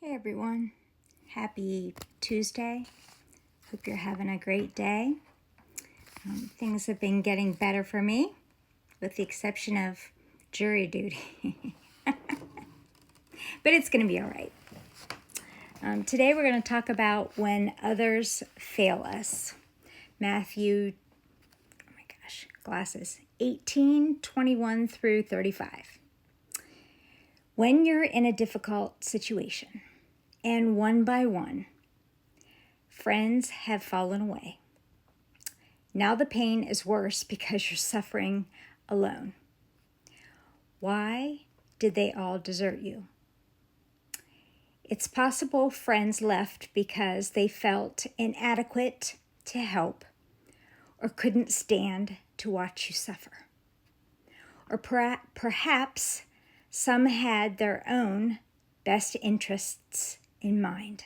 Hey everyone, happy Tuesday. Hope you're having a great day. Things have been getting better for me, with the exception of jury duty. But it's going to be all right. Today we're going to talk about when others fail us. Matthew, oh my gosh, glasses, 18:21 through 35. When you're in a difficult situation, and one by one, friends have fallen away. Now the pain is worse because you're suffering alone. Why did they all desert you? It's possible friends left because they felt inadequate to help or couldn't stand to watch you suffer. Or perhaps some had their own best interests in mind.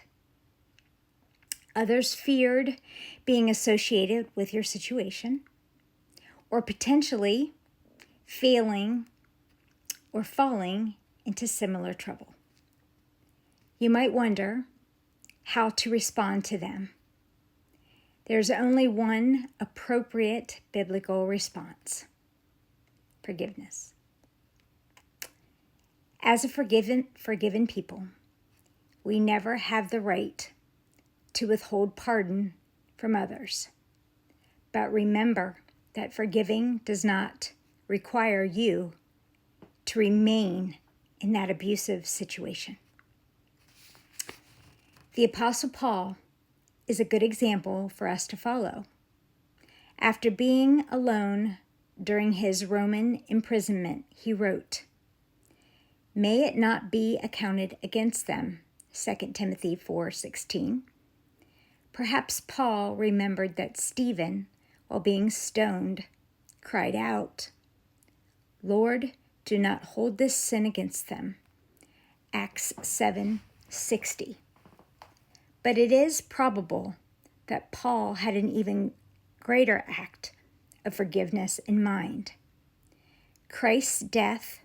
Others feared being associated with your situation, or potentially failing or falling into similar trouble. You might wonder how to respond to them. There's only one appropriate biblical response: forgiveness. As a forgiven people, we never have the right to withhold pardon from others. But remember that forgiving does not require you to remain in that abusive situation. The Apostle Paul is a good example for us to follow. After being alone during his Roman imprisonment, he wrote, "May it not be accounted against them," 2 Timothy 4:16. Perhaps Paul remembered that Stephen, while being stoned, cried out, "Lord, do not hold this sin against them." Acts 7:60. But it is probable that Paul had an even greater act of forgiveness in mind. Christ's death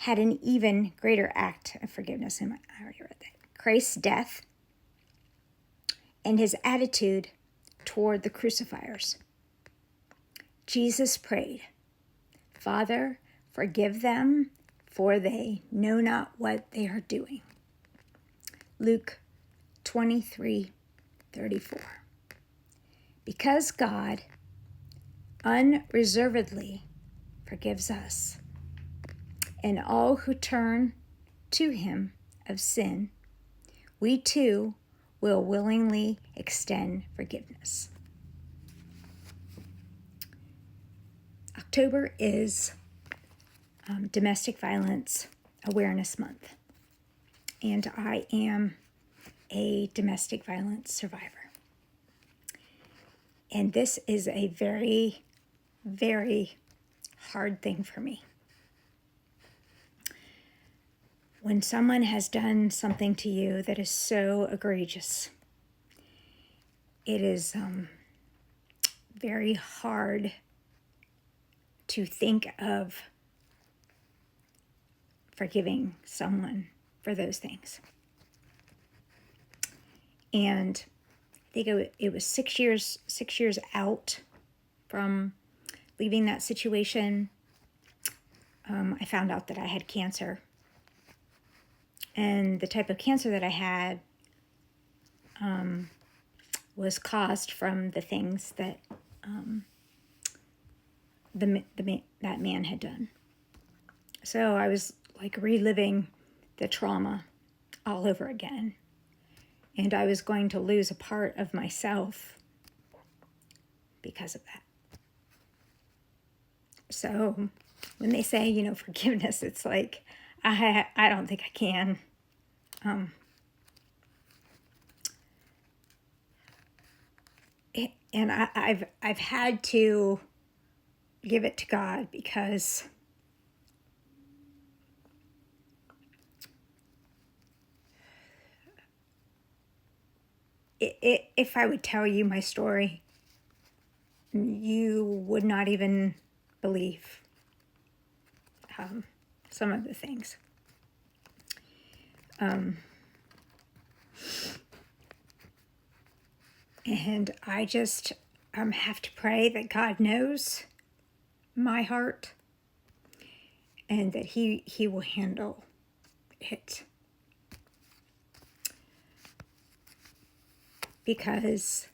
had an even greater act of forgiveness in mind. I already read that. Christ's death and his attitude toward the crucifiers. Jesus prayed, "Father, forgive them, for they know not what they are doing." Luke 23:34. Because God unreservedly forgives us and all who turn to him of sin, we too will willingly extend forgiveness. October is Domestic Violence Awareness Month, and I am a domestic violence survivor. And this is a very, very hard thing for me. When someone has done something to you that is so egregious, it is very hard to think of forgiving someone for those things. And I think it was 6 years out from leaving that situation. I found out that I had cancer. And the type of cancer that I had was caused from the things that that man had done. So I was like reliving the trauma all over again. And I was going to lose a part of myself because of that. So when they say, forgiveness, it's like, I don't think I can. And I've had to give it to God, because if I would tell you my story, you would not even believe some of the things. And I just have to pray that God knows my heart and that he will handle it. Because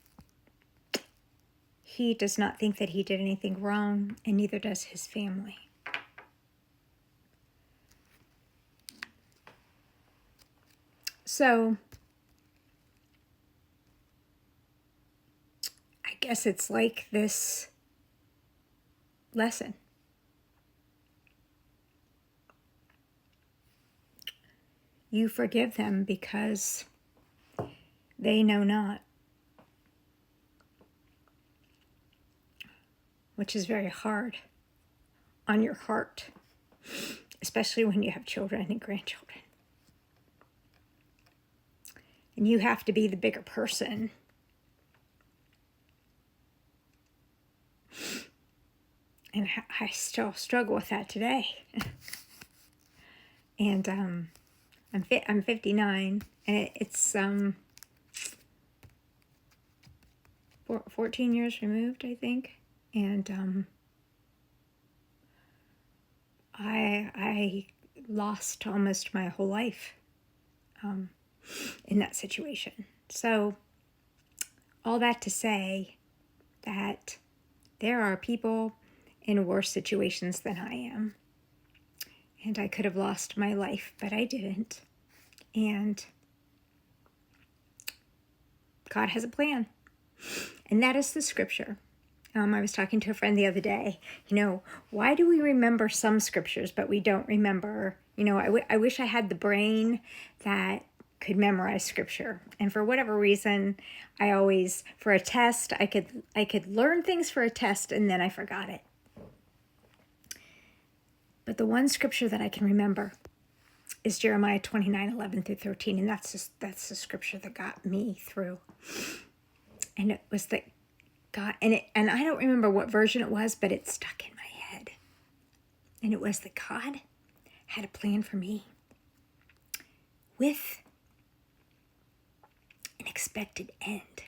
he does not think that he did anything wrong, and neither does his family. So I guess it's like this lesson. You forgive them because they know not, which is very hard on your heart, especially when you have children and grandchildren. And you have to be the bigger person. And I still struggle with that today. And I'm 59, and it's 14 years removed, I think. And I lost almost my whole life in that situation. So all that to say that there are people in worse situations than I am. And I could have lost my life, but I didn't. And God has a plan. And that is the scripture. I was talking to a friend the other day, why do we remember some scriptures, but we don't remember, I wish I had the brain that could memorize scripture. And for whatever reason, I always, for a test, I could learn things for a test and then I forgot it. But the one scripture that I can remember is Jeremiah 29:11-13, and that's the scripture that got me through. And it was that God, and I don't remember what version it was, but it stuck in my head. And it was that God had a plan for me with an expected end.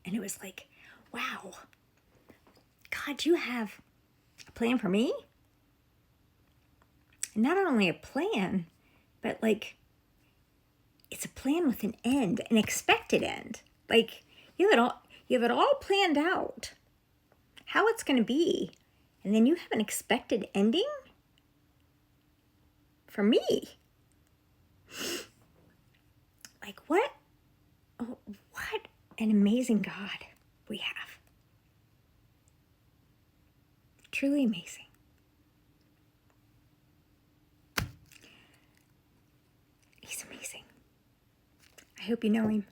And it was like, wow, God, you have a plan for me? And not only a plan, but it's a plan with an end, an expected end. You have it all planned out, how it's going to be, and then you have an expected ending for me. What an amazing God we have. Truly amazing. He's amazing. I hope you know him.